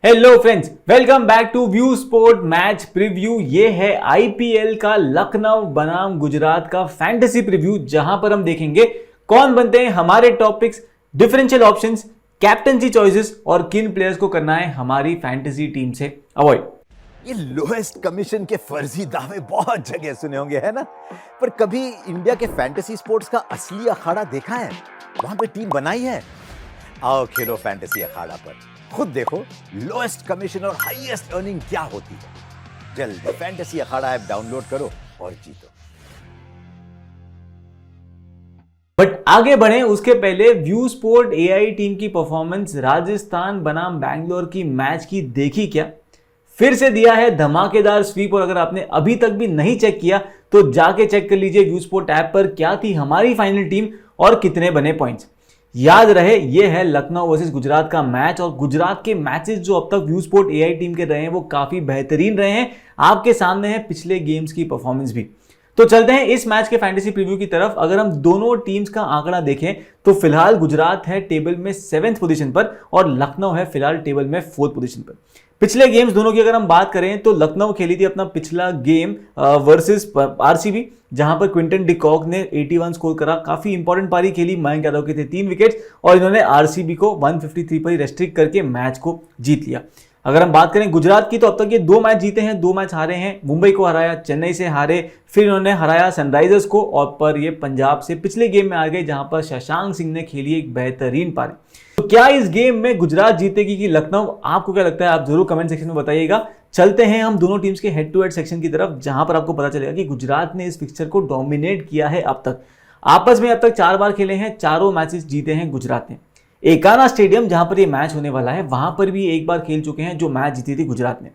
Hello friends, welcome back to view sport match preview. ये है IPL का लखनऊ बनाम गुजरात का फैंटेसी प्रीव्यू, जहां पर हम देखेंगे कौन बनते हैं हमारे topics, differential options, captaincy choices और किन प्लेयर्स को करना है हमारी फैंटेसी टीम से अवॉइड। ये लोएस्ट कमीशन के फर्जी दावे बहुत जगह सुने होंगे, है ना? पर कभी इंडिया के फैंटेसी स्पोर्ट्स का असली अखाड़ा देखा है? वहां पे टीम बनाई है? आओ खेलो फैंटेसी अखाड़ा पर, खुद देखो लोएस्ट कमीशन और हाईएस्ट अर्निंग क्या होती है। जल्दी फैंटेसी अखाड़ा ऐप डाउनलोड करो और जीतो। बट आगे बढ़े उसके पहले व्यू स्पोर्ट एआई टीम की परफॉर्मेंस राजस्थान बनाम बैंगलोर की मैच की देखी क्या? फिर से दिया है धमाकेदार स्वीप, और अगर आपने अभी तक भी नहीं चेक किया तो जाके चेक कर लीजिए व्यू स्पोर्ट ऐप पर क्या थी हमारी फाइनल टीम और कितने बने पॉइंट्स। याद रहे ये है लखनऊ वर्सेस गुजरात का मैच, और गुजरात के मैचेस जो अब तक व्यू स्पोर्ट एआई टीम के रहे हैं वो काफी बेहतरीन रहे हैं। आपके सामने है पिछले गेम्स की परफॉर्मेंस भी। तो चलते हैं इस मैच के फैंटेसी प्रीव्यू की तरफ। अगर हम दोनों टीम्स का आंकड़ा देखें तो फिलहाल गुजरात है टेबल में 7th पोजीशन पर और लखनऊ है फिलहाल टेबल में 4th पोजीशन पर। पिछले गेम्स दोनों की अगर हम बात करें तो लखनऊ खेली थी अपना पिछला गेम वर्सेस आरसीबी, जहां पर क्विंटन डिकॉक ने 81 स्कोर करा। काफी इंपॉर्टेंट पारी खेली, मयंक यादव के थे 3 विकेट्स और इन्होंने आरसीबी को 153 पर ही रेस्ट्रिक्ट करके मैच को जीत लिया। अगर हम बात करें गुजरात की तो अब तक ये 2 मैच जीते हैं, 2 मैच हारे हैं। मुंबई को हराया, चेन्नई से हारे, फिर इन्होंने हराया सनराइजर्स को, और पर ये पंजाब से पिछले गेम में आ गए जहां पर शशांक सिंह ने खेली एक बेहतरीन पारी। तो क्या इस गेम में गुजरात जीतेगी कि लखनऊ? आपको क्या लगता है आप जरूर कमेंट सेक्शन में बताइएगा। चलते हैं हम दोनों टीम्स के हेड टू हेड सेक्शन की तरफ, जहां पर आपको पता चलेगा कि गुजरात ने इस फिक्सचर को डोमिनेट किया है। अब तक आपस में अब तक 4 बार खेले हैं, चारों मैचेस जीते हैं गुजरात ने। एकाना स्टेडियम जहां पर ये मैच होने वाला है वहां पर भी एक बार खेल चुके हैं जो मैच जीती थी गुजरात ने।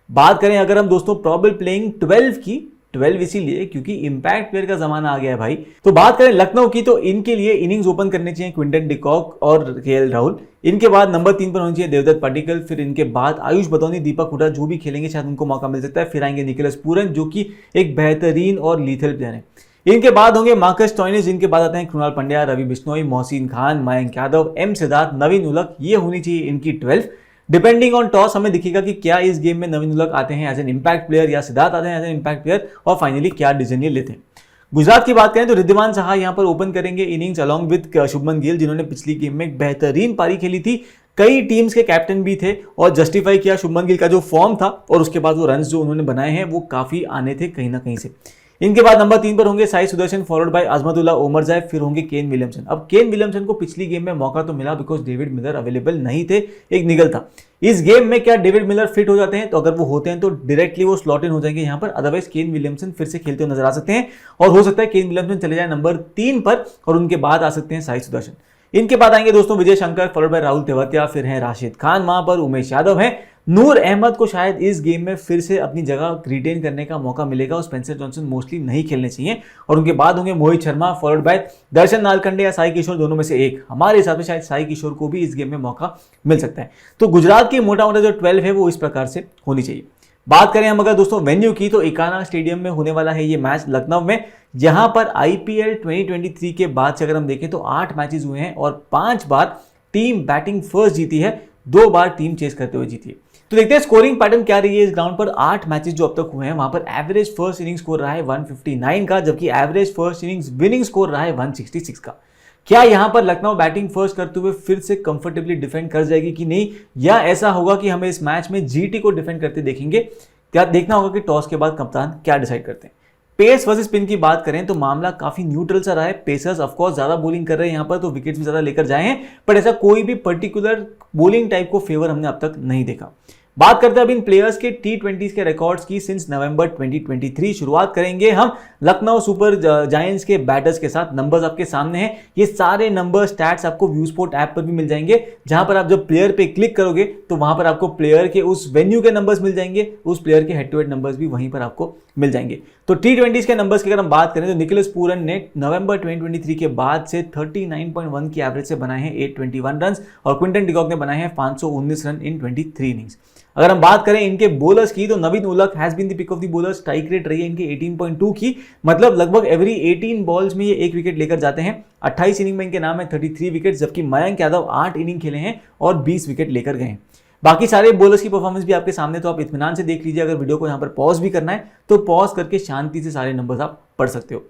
बात करें अगर हम दोस्तों प्रोबेबल प्लेइंग 12 की, 12 इसीलिए क्योंकि इंपैक्ट प्लेयर का जमाना आ गया है भाई। तो बात करें लखनऊ की तो इनके लिए इनिंग्स ओपन करने चाहिए क्विंटन डिकॉक और केएल राहुल। इनके बाद नंबर 3 पर होनी चाहिए देवदत्त पडिक्कल, फिर इनके बाद आयुष बतौनी, दीपक हुडा जो भी खेलेंगे शायद उनको मौका मिल सकता है। फिर आएंगे निकोलस पूरन जो कि एक बेहतरीन और लीथल प्लेयर है। इनके बाद होंगे मार्कस स्टोइनिस, जिनके बाद आते हैं कृणाल पंड्या, रवि बिश्नोई, मोहसिन खान, मयंक यादव, एम सिद्धार्थ, नवीन उलक। ये होनी चाहिए इनकी 12। डिपेंडिंग ऑन टॉस हमें दिखेगा कि क्या इस गेम में नवीन उलक आते हैं एज एन इंपैक्ट प्लेयर या सिद्धार्थ आते हैं एज एन इंपैक्ट प्लेयर, और फाइनली क्या डिसीजन ये लेते हैं। गुजरात की बात करें तो रिद्धिमान साहा यहां पर ओपन करेंगे innings along with Shubman Gill, जिन्होंने पिछली गेम में एक बेहतरीन पारी खेली थी। कई टीम्स के कैप्टन भी थे और जस्टिफाई किया शुभमन गिल का जो फॉर्म था, और उसके बाद वो रन्स जो उन्होंने बनाए हैं वो काफी आने थे कहीं ना कहीं से। इनके बाद नंबर 3 पर होंगे साई सुदर्शन, फॉलोड बाय अजमतुल्ला ओमरजाई, फिर होंगे केन विलियमसन। अब केन विलियमसन को पिछली गेम में मौका तो मिला बिकॉज डेविड मिलर अवेलेबल नहीं थे, एक निगल था। इस गेम में क्या डेविड मिलर फिट हो जाते हैं? तो अगर वो होते हैं तो डायरेक्टली वो स्लॉट इन हो जाएंगे यहाँ पर, अदरवाइज केन विलियमसन फिर से खेलते हुए नजर आ सकते हैं, और हो सकता है केन विलियमसन चले जाए नंबर 3 पर और उनके बाद आ सकते हैं साई सुदर्शन। इनके बाद आएंगे दोस्तों विजय शंकर, फॉलोड बाय राहुल तेवतिया, फिर हैं राशिद खान, वहां पर उमेश यादव हैं। नूर अहमद को शायद इस गेम में फिर से अपनी जगह रिटेन करने का मौका मिलेगा, और स्पेंसर जॉनसन मोस्टली नहीं खेलने चाहिए। और उनके बाद होंगे मोहित शर्मा, फॉलोड बाय दर्शन नालकंडे या साई किशोर, दोनों में से एक। हमारे हिसाब से शायद साई किशोर को भी इस गेम में मौका मिल सकता है। तो गुजरात की मोटा मोटा जो 12 है वो इस प्रकार से होनी चाहिए। बात करें हम अगर दोस्तों वेन्यू की तो एकाना स्टेडियम में होने वाला है ये मैच लखनऊ में, जहां पर आईपीएल 2023 के बाद से अगर हम देखें तो 8 मैचेस हुए हैं और 5 बार टीम बैटिंग फर्स्ट जीती है, 2 बार टीम चेस करते हुए जीती है। तो देखते हैं स्कोरिंग पैटर्न क्या रही है इस ग्राउंड पर। 8 मैचेस जो अब तक हुए हैं वहां पर एवरेज फर्स्ट इनिंग स्कोर रहा है 159 का, जबकि average first innings winning score रहा है 166 का। क्या यहां पर लखनऊ बैटिंग फर्स्ट करते हुए फिर से कंफर्टेबली डिफेंड कर जाएगी कि नहीं, या ऐसा होगा कि हमें इस मैच में जीटी को डिफेंड करते देखेंगे? क्या देखना होगा कि टॉस के बाद कप्तान क्या डिसाइड करते हैं। पेस वर्सेस स्पिन की बात करें तो मामला काफी न्यूट्रल सा रहा है। पेसर्स ऑफकोर्स ज्यादा बोलिंग कर रहे हैं यहाँ पर, तो विकेट्स भी ज्यादा लेकर जाए हैं, पर ऐसा कोई भी पर्टिकुलर बोलिंग टाइप को फेवर हमने अब तक नहीं देखा। बात करते हैं अब इन प्लेयर्स के T20s के रिकॉर्ड्स की सिंस नवंबर 2023। शुरुआत करेंगे हम लखनऊ सुपर जायंट्स के बैटर्स के साथ। नंबर्स आपके सामने हैं, ये सारे नंबर स्टैट्स आपको व्यू स्पोर्ट ऐप पर भी मिल जाएंगे, जहां पर आप जब प्लेयर पे क्लिक करोगे तो वहां पर आपको प्लेयर के उस वेन्यू के नंबर्स मिल जाएंगे, उस प्लेयर के हेड टू हेड नंबर्स भी वहीं पर आपको मिल जाएंगे। तो T20s के नंबर्स की अगर हम बात करें तो निकोलस पूरन ने नवंबर 2023 के बाद से 39.1 की एवरेज से बनाए हैं 821 रन, और क्विंटन डिकॉक ने बनाए हैं 519 रन इन 23 इनिंग्स। अगर हम बात करें इनके बॉलर्स की तो नवीन उलक has been the pick of the bowlers. Strike rate रही है इनकी 18.2 की, मतलब लगभग एवरी 18 बॉल्स में ये 1 विकेट लेकर जाते हैं। 28 इनिंग में इनके नाम है 33 विकेट, जबकि मयंक यादव 8 इनिंग खेले हैं और 20 विकेट लेकर गए हैं। बाकी सारे बॉलर्स की परफॉर्मेंस भी आपके सामने, तो आप इत्मीनान से देख लीजिए। अगर वीडियो को यहाँ पर पॉज भी करना है तो पॉज करके शांति से सारे नंबर्स आप पढ़ सकते हो।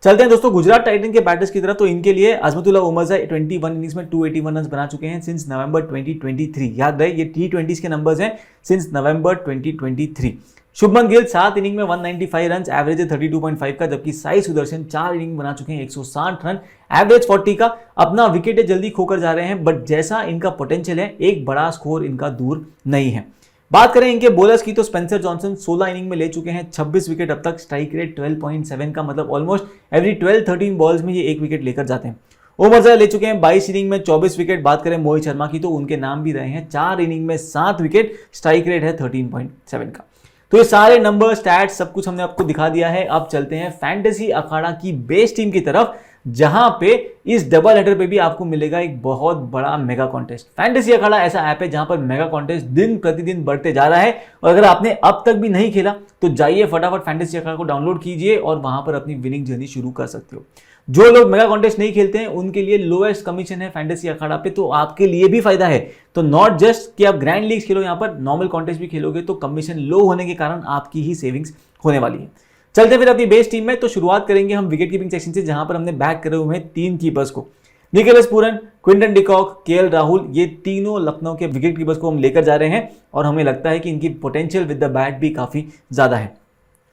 चलते हैं दोस्तों गुजरात टाइटन के बैटर्स की तरफ। तो इनके लिए अजमतुल्ला उमरजाई 21 इनिंग्स में 281 रन बना चुके हैं सिंस नवंबर 2023। याद रहे ये T20s के नंबर्स हैं सिंस नवंबर 2023। शुभमन गिल 7 इनिंग में 195 रन, एवरेज है 32.5 का, जबकि साई सुदर्शन 4 इनिंग बना चुके हैं 160 रन, एवरेज 40 का। अपना विकेट जल्दी खोकर जा रहे हैं, बट जैसा इनका पोटेंशियल है एक बड़ा स्कोर इनका दूर नहीं है। बात करें इनके बॉलर्स की तो स्पेंसर जॉनसन 16 इनिंग में ले चुके हैं 26 विकेट अब तक, स्ट्राइक रेट 12.7 का, मतलब ऑलमोस्ट एवरी 12-13 बॉल्स में ये एक विकेट लेकर जाते हैं। उमरजाई ले चुके हैं 22 इनिंग में 24 विकेट। बात करें मोहित शर्मा की तो उनके नाम भी रहे हैं 4 इनिंग में 7 विकेट, स्ट्राइक रेट है 13.7 का। तो ये सारे नंबर, स्टैट्स, सब कुछ हमने आपको दिखा दिया है। अब चलते हैं फैंटेसी अखाड़ा की बेस टीम की तरफ, जहां पे इस डबल हेडर पे भी आपको मिलेगा एक बहुत बड़ा मेगा कॉन्टेस्ट। फैंटेसी अखाड़ा ऐसा ऐप है जहां पर मेगा कॉन्टेस्ट दिन प्रतिदिन बढ़ते जा रहा है, और अगर आपने अब तक भी नहीं खेला तो जाइए फटाफट फैंटेसी अखाड़ा को डाउनलोड कीजिए और वहां पर अपनी विनिंग जर्नी शुरू कर सकते हो। जो लोग मेगा कॉन्टेस्ट नहीं खेलते हैं उनके लिए लोएस्ट कमीशन है फैंटेसी अखाड़ा पे, तो आपके लिए भी फायदा है। तो नॉट जस्ट कि आप ग्रैंड लीग्स खेलो, यहाँ पर नॉर्मल कॉन्टेस्ट भी खेलोगे तो कमीशन लो होने के कारण आपकी ही सेविंग्स होने वाली है। चलते फिर अपनी बेस टीम में। तो शुरुआत करेंगे हम विकेट कीपिंग सेक्शन से, जहां पर हमने बैक करे हुए हैं 3 कीपर्स को, Nicholas Pooran, Quinton de Kock, KL Rahul. ये तीनों लखनऊ के विकेट कीपर्स को हम लेकर जा रहे हैं और हमें लगता है कि इनकी पोटेंशियल विद द बैट भी काफी ज्यादा है।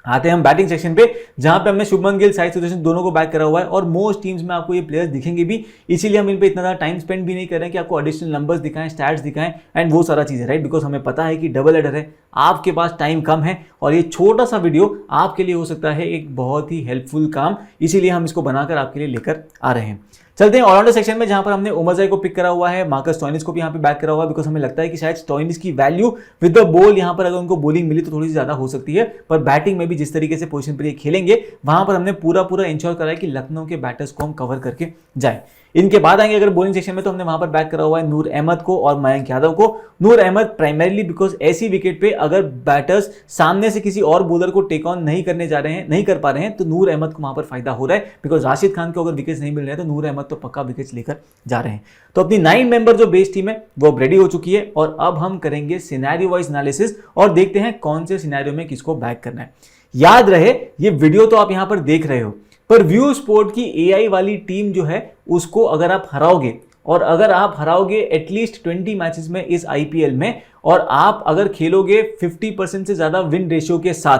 आते हैं हम बैटिंग सेक्शन पे, जहां पे हमने शुभमन गिल, साई सुदर्शन दोनों को बैक करा हुआ है, और मोस्ट टीम्स में आपको ये प्लेयर्स दिखेंगे भी, इसीलिए हम इन पे इतना ज़्यादा टाइम स्पेंड भी नहीं कर रहे हैं कि आपको एडिशनल नंबर्स दिखाएं, स्टैट्स दिखाएं एंड वो सारा चीज़ है, राइट। बिकॉज हमें पता है कि डबल हेडर है, आपके पास टाइम कम है और ये छोटा सा वीडियो आपके लिए हो सकता है एक बहुत ही हेल्पफुल काम, इसीलिए हम इसको बनाकर आपके लिए लेकर आ रहे हैं। चलते हैं ऑलराउंडर सेक्शन में, जहां पर हमने उमरजाई को पिक करा हुआ है, मार्कस स्टोइनिस को भी यहाँ पे बैक करा हुआ है, बिकॉज हमें लगता है कि शायद स्टोइनिस की वैल्यू विद द बॉल यहाँ पर अगर उनको बॉलिंग मिली तो थोड़ी सी ज्यादा हो सकती है, पर बैटिंग में भी जिस तरीके से पोजीशन पर ये खेलेंगे वहां पर हमने पूरा इंश्योर करा है कि लखनऊ के बैटर्स को हम कवर करके जाए। इनके बाद आएंगे अगर बॉलिंग सेक्शन में, तो हमने वहां पर बैक करा हुआ है नूर अहमद को और मयंक यादव को। नूर अहमद प्राइमरीली बिकॉज ऐसी विकेट पे अगर बैटर्स सामने से किसी और बॉलर को टेक ऑन नहीं कर पा रहे हैं, तो नूर अहमद को वहां पर फायदा हो रहा है, बिकॉज राशिद खान को अगर विकेट्स नहीं मिल रहे हैं तो नूर अहमद तो पक्का विकेट्स लेकर जा रहे हैं। तो अपनी 9 मेंबर जो बेस टीम है वो अब रेडी हो चुकी है, और अब हम करेंगे सिनेरियो वाइज एनालिसिस और देखते हैं कौन से सिनेरियो में किसको बैक करना है। याद रहे ये वीडियो तो आप यहां पर देख रहे हो, पर व्यू स्पोर्ट की एआई वाली टीम जो है उसको अगर आप हराओगे, और अगर आप हराओगे एटलीस्ट 20 मैचेस में इस आईपीएल में, और आप अगर खेलोगे 50% से ज्यादा विन रेशियो के साथ,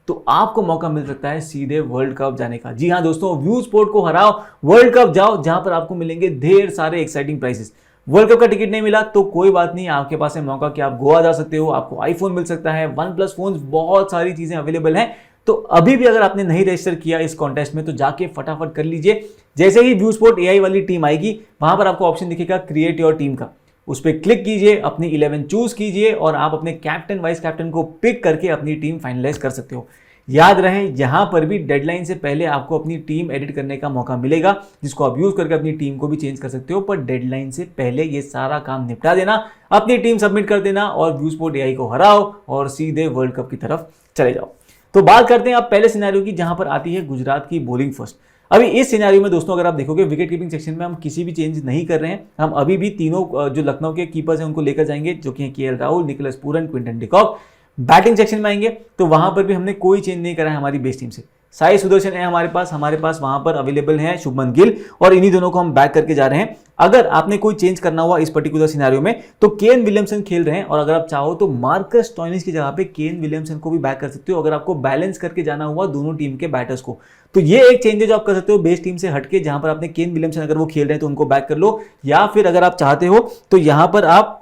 तो आपको मौका मिल सकता है सीधे वर्ल्ड कप जाने का। जी हाँ दोस्तों, व्यू स्पोर्ट को हराओ, वर्ल्ड कप जाओ, जहां पर आपको मिलेंगे ढेर सारे एक्साइटिंग प्राइजेस। वर्ल्ड कप का टिकट नहीं मिला तो कोई बात नहीं, आपके पास है मौका कि आप गोवा जा सकते हो, आपको आईफोन मिल सकता है, OnePlus फोन, बहुत सारी चीजें अवेलेबल हैं। तो अभी भी अगर आपने नहीं रजिस्टर किया इस कॉन्टेस्ट में तो जाके फटाफट कर लीजिए। जैसे ही व्यू स्पोर्ट एआई वाली टीम आएगी वहां पर आपको ऑप्शन दिखेगा क्रिएट योर टीम का, उस पर क्लिक कीजिए, अपनी 11 चूज कीजिए और आप अपने कैप्टन वाइस कैप्टन को पिक करके अपनी टीम फाइनलाइज कर सकते हो। याद रहे यहां पर भी डेडलाइन से पहले आपको अपनी टीम एडिट करने का मौका मिलेगा, जिसको आप यूज करके अपनी टीम को भी चेंज कर सकते हो, पर डेडलाइन से पहले ये सारा काम निपटा देना, अपनी टीम सबमिट कर देना और व्यू स्पोर्ट एआई को हराओ और सीधे वर्ल्ड कप की तरफ चले जाओ। तो बात करते हैं अब पहले सिनेरियो की, जहां पर आती है गुजरात की बॉलिंग फर्स्ट। अभी इस सिनेरियो में दोस्तों अगर आप देखोगे विकेट कीपिंग सेक्शन में हम किसी भी चेंज नहीं कर रहे हैं, हम अभी भी तीनों जो लखनऊ के कीपर्स हैं उनको लेकर जाएंगे, जो कि KL Rahul, Nicholas Pooran, Quinton de Kock. Batting section में आएंगे तो वहां पर भी हमने कोई चेंज नहीं करा है हमारी बेस टीम से। साई सुदर्शन है हमारे पास वहां पर अवेलेबल है शुभमन गिल, और इन्हीं दोनों को हम बैक करके जा रहे हैं। अगर आपने कोई चेंज करना हुआ इस पर्टिकुलर सिनेरियो में तो केन विलियमसन खेल रहे हैं, और अगर आप चाहो तो मार्कस स्टोइनिस की जगह पे केन विलियमसन को भी बैक कर सकते हो, अगर आपको बैलेंस करके जाना हुआ दोनों टीम के बैटर्स को। तो ये एक चेंज है जो आप कर सकते हो बेस टीम से हटके, जहां पर आपने केन विलियमसन अगर वो खेल रहे हैं तो उनको बैक कर लो, या फिर अगर आप चाहते हो तो यहां पर आप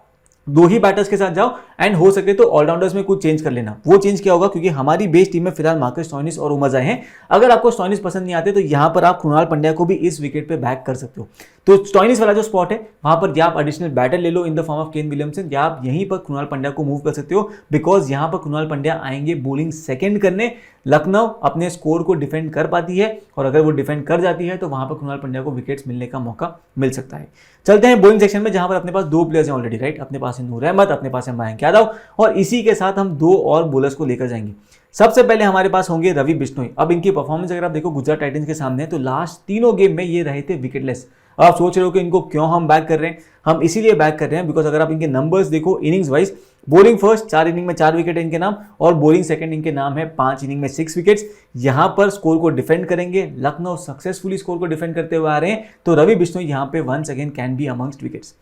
2 ही बैटर्स के साथ जाओ एंड हो सके तो ऑलराउंडर्स में कुछ चेंज कर लेना। वो चेंज क्या होगा, क्योंकि हमारी बेस टीम में फिलहाल मार्कस स्टोइनिस और उमरजाई हैं। अगर आपको स्टोइनिस पसंद नहीं आते तो यहां पर आप कृणाल पंड्या को भी इस विकेट पे बैक कर सकते हो। तो स्टोइनिस वाला जो स्पॉट है वहां पर या आप एडिशनल बैटर ले लो in the form of Kane Williamson, या आप यहीं पर कृणाल पंड्या को मूव कर सकते हो, बिकॉज यहां पर कृणाल पंड्या आएंगे बॉलिंग सेकंड करने। लखनऊ अपने स्कोर को डिफेंड कर पाती है, और अगर वो डिफेंड कर जाती है तो वहां पर कृणाल पंड्या को विकेट्स मिलने का मौका मिल सकता है। चलते हैं बॉलिंग सेक्शन में, जहां पर अपने पास 2 प्लेयर्स हैं ऑलरेडी, राइट। अपने पास है नूर अहमद, अपने पास है मयंक यादव, और इसी के साथ हम 2 और बॉलर्स को लेकर जाएंगे। सबसे पहले हमारे पास होंगे रवि बिश्नोई। अब इनकी परफॉर्मेंस अगर आप देखो गुजरात टाइटंस के सामने, तो लास्ट तीनों गेम में ये रहे थे विकेटलेस। अब आप सोच रहे हो कि इनको क्यों हम बैक कर रहे हैं, हम इसीलिए बैक कर रहे हैं बिकॉज अगर आप इनके नंबर्स देखो innings wise, bowling first 4 inning में 4 विकेट है इनके नाम, और बॉलिंग सेकंड इनके नाम है 5 इनिंग में 6 विकेट्स। यहां पर स्कोर को डिफेंड करेंगे, लखनऊ सक्सेसफुली स्कोर को डिफेंड करते हुए आ रहे हैं, तो रवि बिश्नोई यहां पे once again can be amongst wickets.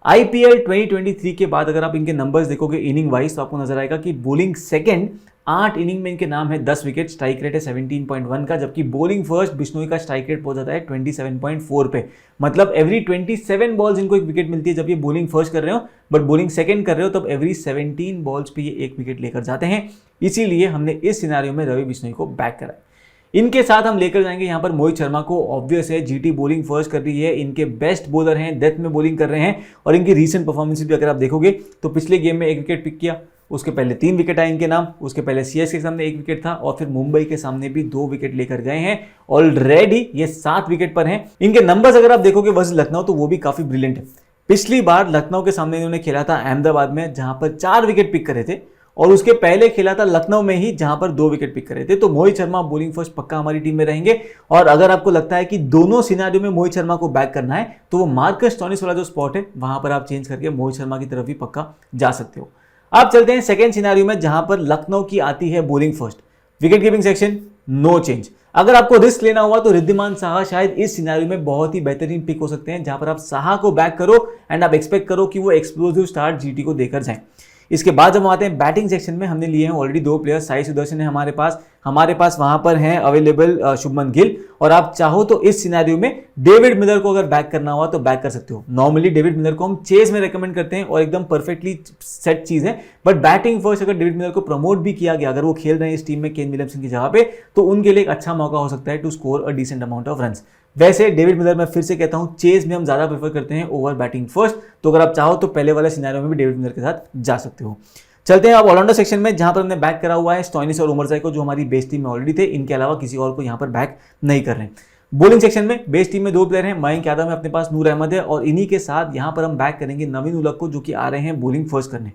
IPL 2023 के बाद अगर आप इनके नंबर्स देखोगे इनिंग वाइज तो आपको नजर आएगा कि बॉलिंग सेकंड 8 इनिंग में इनके नाम है 10 विकेट, स्ट्राइक रेट है 17.1 का, जबकि बॉलिंग फर्स्ट बिश्नोई का स्ट्राइक रेट पहुंच जाता है 27.4 पे। मतलब एवरी 27 बॉल्स इनको एक विकेट मिलती है जब ये बॉलिंग फर्स्ट कर रहे हो, बट बॉलिंग सेकंड कर रहे हो तब एवरी 17 बॉल्स पे ये एक विकेट लेकर जाते हैं। इसीलिए हमने इस सिनेरियो में रवि बिश्नोई को बैक करा है। इनके साथ हम लेकर जाएंगे यहाँ पर मोहित शर्मा को। ऑब्वियस है जीटी बॉलिंग फर्स्ट कर रही है, इनके बेस्ट बॉलर हैं, डेथ में बॉलिंग कर रहे हैं, और इनकी रीसेंट परफॉर्मेंस भी अगर आप देखोगे तो पिछले गेम में 1 विकेट पिक किया, उसके पहले 3 विकेट आए इनके नाम, उसके पहले सीएसके के सामने 1 विकेट था, और फिर मुंबई के सामने भी 2 विकेट लेकर गए हैं। ऑलरेडी ये 7 विकेट पर हैं। इनके नंबर्स अगर आप देखोगे वर्सेस लखनऊ तो वो भी काफी ब्रिलियंट है। पिछली बार लखनऊ के सामने इन्होंने खेला था अहमदाबाद में जहां पर 4 विकेट पिक करे थे, और उसके पहले खेला था लखनऊ में ही जहां पर 2 विकेट पिक करे थे। तो मोहित शर्मा बॉलिंग फर्स्ट पक्का हमारी टीम में रहेंगे, और अगर आपको लगता है कि दोनों सिनारियो में मोहित शर्मा को बैक करना है तो वो मार्कस स्टोइनिस वाला जो स्पॉट है वहां पर आप चेंज करके मोहित शर्मा की तरफ भी पक्का जा सकते हो। आप चलते हैं सेकेंड सिनारियो में जहां पर लखनऊ की आती है bowling first, wicket keeping section no change. अगर आपको रिस्क लेना हुआ तो रिद्धिमान साहा शायद इस सिनारियो में बहुत ही बेहतरीन पिक हो सकते हैं, जहां पर आप साहा को बैक करो एंड आप एक्सपेक्ट करो कि वो एक्सप्लोसिव स्टार्ट जीटी को देकर जाएं। इसके बाद जब हम आते हैं बैटिंग सेक्शन में, हमने लिए हैं ऑलरेडी 2 प्लेयर्स, साई सुदर्शन है हमारे पास वहां पर हैं अवेलेबल शुभमन गिल, और आप चाहो तो इस सिनेरियो में डेविड मिलर को अगर बैक करना हुआ तो बैक कर सकते हो। नॉर्मली डेविड मिलर को हम चेस में रेकमेंड करते हैं और एकदम परफेक्टली सेट चीज है, बट बैटिंग फर्स्ट अगर डेविड मिलर को प्रमोट भी किया गया, अगर वो खेल रहे हैं इस टीम में केन विलियमसन की जगह पे, तो उनके लिए एक अच्छा मौका हो सकता है to score a decent amount of runs. वैसे डेविड मिलर मैं फिर से कहता हूं चेज में हम ज्यादा प्रेफर करते हैं ओवर बैटिंग फर्स्ट, तो अगर आप चाहो तो पहले वाले सिनेरियो में भी डेविड मिलर के साथ जा सकते हो। चलते हैं अब ऑलराउंडर सेक्शन में, जहां पर हमने बैक करा हुआ है स्टोइनिस और उमरजाई को, जो हमारी बेस टीम में ऑलरेडी थे। इनके अलावा किसी और को यहां पर बैक नहीं कर रहे हैं। बॉलिंग सेक्शन में बेस टीम में 2 प्लेयर हैं, मयंक यादव है अपने पास, नूर अहमद है, और इन्हीं के साथ यहां पर हम बैक करेंगे नवीन उलक को, जो कि आ रहे हैं बॉलिंग फर्स्ट करने।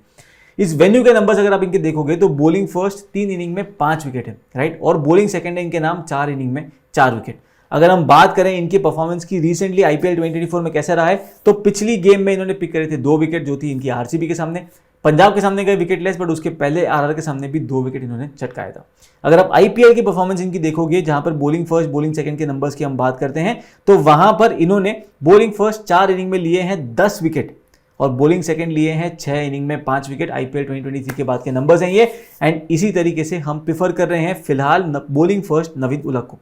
इस वेन्यू के नंबर्स अगर आप इनके देखोगे तो बॉलिंग फर्स्ट 3 इनिंग में 5 विकेट है, राइट, और बॉलिंग सेकंड है इनके नाम 4 इनिंग में 4 विकेट। अगर हम बात करें इनकी परफॉर्मेंस की रिसेंटली आईपीएल 2024 में कैसा रहा है, तो पिछली गेम में इन्होंने पिक करे थे 2 विकेट, जो थी इनकी आरसीबी के सामने। पंजाब के सामने गए विकेट लेस, बट उसके पहले आरआर के सामने भी 2 विकेट इन्होंने चटकाया था। अगर आप आईपीएल की परफॉर्मेंस इनकी देखोगे, जहां पर बॉलिंग फर्स्ट बॉलिंग सेकंड के नंबर्स की हम बात करते हैं, तो वहां पर इन्होंने बॉलिंग फर्स्ट 4 इनिंग में लिए हैं 10 विकेट, और बॉलिंग सेकंड लिए हैं 6 इनिंग में 5 विकेट। आईपीएल 2023 के बाद के नंबर्स हैं ये, एंड इसी तरीके से हम प्रेफर कर रहे हैं फिलहाल बॉलिंग फर्स्ट नवीन उलक को।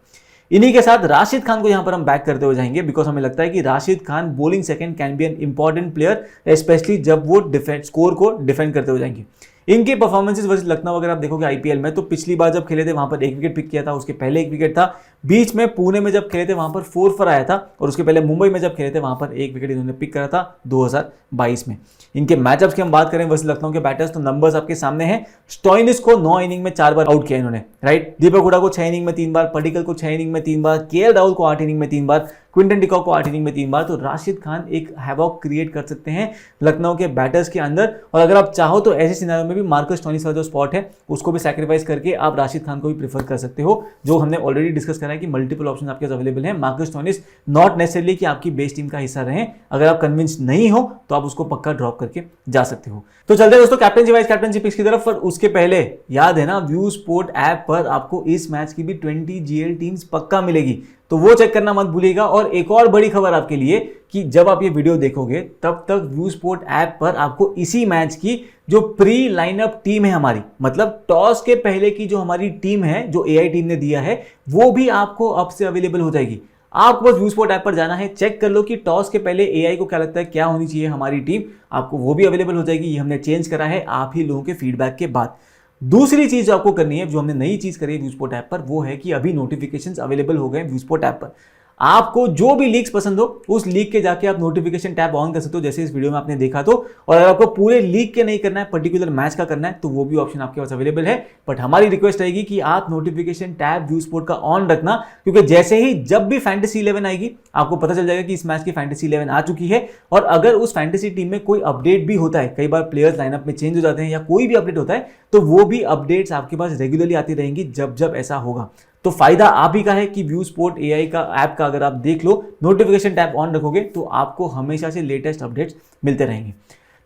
इन्हीं के साथ राशिद खान को यहां पर हम बैक करते हुए जाएंगे, बिकॉज हमें लगता है कि Rashid Khan bowling second can be an important player, specially जब वो स्कोर को डिफेंड करते हुए जाएंगे। इनकी परफॉर्मेंसेस वर्सेस लखनऊ अगर आप देखोगे आईपीएल में, तो पिछली बार जब खेले थे वहां पर 1 विकेट पिक किया था, उसके पहले 1 विकेट था, बीच में पुणे में जब खेले थे वहां पर 4 फॉर आया था, और उसके पहले मुंबई में जब खेले थे वहां पर 1 विकेट इन्होंने पिक करा था 2022 में। इनके मैचअप्स की हम बात करें वर्सेस लखनऊ के बैटर्स, तो नंबर्स आपके सामने हैं। स्टोइनिस को 9 इनिंग में 4 बार आउट किया इन्होंने, राइट, दीपक हुडा को 6 इनिंग में 3 बार, पडिक्कल को 6 इनिंग में 3 बार, केएल राहुल को 8 इनिंग में 3 बार, क्विंटन डिकॉक को 8 इनिंग में 3 बार। तो राशिद खान एक हैवॉक क्रिएट कर सकते हैं लखनऊ के बैटर्स के अंदर, और अगर आप चाहो तो ऐसे सिनेरियो में भी मार्कस स्टोइनिस वाला जो स्पॉट है उसको भी सैक्रिफाइस करके आप राशिद खान को भी प्रेफर कर सकते हो, जो हमने ऑलरेडी डिस्कस करा है कि मल्टीपल ऑप्शन आपके अवेलेबल है। मार्कस स्टोइनिस नॉट नेसेसरली कि आपकी बेस टीम का हिस्सा रहे, अगर आप कन्विंस नहीं हो तो आप उसको पक्का ड्रॉप करके जा सकते हो। तो चलते हैं दोस्तों कैप्टनसी वाइज कैप्टनसी पिक्स की तरफ, पर उसके पहले याद है ना, व्यू स्पोर्ट ऐप पर आपको इस मैच की भी 20 जीएल टीम्स पक्का मिलेगी, तो वो चेक करना मत भूलिएगा। और एक और बड़ी खबर आपके लिए कि जब आप ये वीडियो देखोगे तब तक व्यू स्पोर्ट ऐप पर आपको इसी मैच की जो प्री लाइनअप टीम है हमारी, मतलब टॉस के पहले की जो हमारी टीम है, जो एआई टीम ने दिया है, वो भी आपको अब से अवेलेबल हो जाएगी। आपको बस व्यू स्पोर्ट ऐप पर जाना है, चेक कर लो कि टॉस के पहले एआई को क्या लगता है क्या होनी चाहिए हमारी टीम, आपको वो भी अवेलेबल हो जाएगी। ये हमने चेंज करा है आप ही लोगों के फीडबैक के बाद। दूसरी चीज जो आपको करनी है, जो हमने नई चीज करी है व्यू स्पोर्ट ऐप पर, वो है कि अभी नोटिफिकेशंस अवेलेबल हो गए व्यू स्पोर्ट ऐप पर। आपको जो भी लीक्स पसंद हो उस लीक के जाके आप नोटिफिकेशन टैब ऑन कर सकते हो, जैसे इस वीडियो में आपने देखा तो। और अगर आपको पूरे लीक के नहीं करना है, पर्टिकुलर मैच का करना है, तो वो भी ऑप्शन आपके पास अवेलेबल है। बट हमारी रिक्वेस्ट रहेगी कि आप नोटिफिकेशन टैब व्यू स्पोर्ट का ऑन रखना, क्योंकि जैसे ही जब भी फैंटेसी 11 आएगी आपको पता चल जाएगा कि इस मैच की फैंटेसी 11 आ चुकी है। और अगर उस फैंटेसी टीम में कोई अपडेट भी होता है, कई बार प्लेयर्स लाइनअप में चेंज हो जाते हैं या कोई भी अपडेट होता है, तो वो भी अपडेट्स आपके पास रेगुलरली आती रहेंगी जब जब ऐसा होगा। तो फायदा आप ही का है कि व्यू स्पोर्ट एआई का ऐप का अगर आप देख लो, नोटिफिकेशन टैब ऑन रखोगे तो आपको हमेशा से लेटेस्ट अपडेट्स मिलते रहेंगे।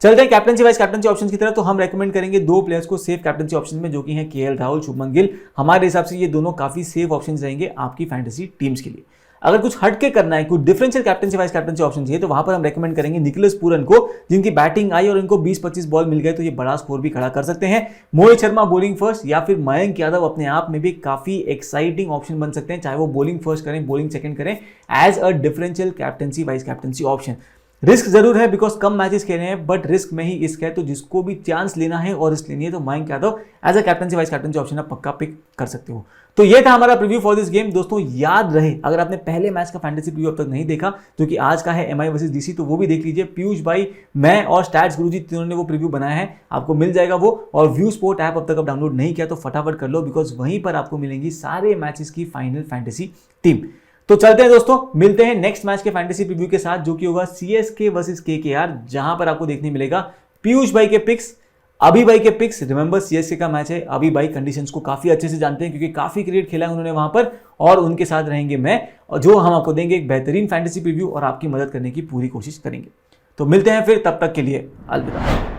चलते हैं कैप्टनसी वाइस कैप्टनसी ऑप्शन की तरफ। तो हम रेकमेंड करेंगे 2 प्लेयर्स को सेफ कैप्टनसी ऑप्शन में, जो कि हैं केएल राहुल, शुभमन गिल। हमारे हिसाब से ये दोनों काफी सेफ ऑप्शन रहेंगे आपकी फैंटेसी टीम्स के लिए। अगर कुछ हटके करना है, कुछ differential captaincy vice captaincy option चाहिए, तो वहां पर हम रेकमेंड करेंगे निकोलस पूरन को, जिनकी बैटिंग आई और इनको 20-25 बॉल मिल गए तो ये बड़ा स्कोर भी खड़ा कर सकते हैं। मोहित शर्मा बॉलिंग फर्स्ट या फिर मयंक यादव अपने आप में भी काफी एक्साइटिंग ऑप्शन बन सकते हैं, चाहे वो बॉलिंग फर्स्ट करें बॉलिंग सेकंड करें, as a differential captaincy vice captaincy option. Risk जरूर है बिकॉज कम मैचेस खेले हैं, बट रिस्क में ही इश्क है, तो जिसको भी चांस लेना है और रिस्क लेनी है तो Mayank Yadav as a captaincy vice captaincy option आप पक्का पिक कर सकते हो। तो ये था हमारा प्रीव्यू फॉर दिस गेम। दोस्तों याद रहे, अगर आपने पहले मैच का फैंटेसी प्रीव्यू अब तक नहीं देखा, क्योंकि आज का है एमआई वर्सेस डीसी, तो वो भी देख लीजिए। पीयूष भाई, मैं और स्टैट्स गुरुजी तीनों ने वो प्रीव्यू बनाया है, आपको मिल जाएगा वो। और व्यू स्पोर्ट ऐप अब तक आप डाउनलोड नहीं किया तो फटाफट कर लो, बिकॉज वहीं पर आपको मिलेंगी सारे मैचेस की फाइनल फैंटेसी टीम। तो चलते हैं दोस्तों, मिलते हैं नेक्स्ट मैच के फैंटेसी प्रीव्यू के साथ, जो कि होगा सीएसके वर्सेस केकेआर, जहां पर आपको देखने मिलेगा पीयूष भाई के पिक्स, अभी भाई के पिक्स। रिमेंबर सीएसके का मैच है, अभी भाई कंडीशंस को काफी अच्छे से जानते हैं क्योंकि काफी क्रिकेट खेला है उन्होंने वहां पर, और उनके साथ रहेंगे मैं, और जो हम आपको देंगे एक बेहतरीन फैंटेसी प्रीव्यू और आपकी मदद करने की पूरी कोशिश करेंगे। तो मिलते हैं फिर, तब तक के लिए अलविदा।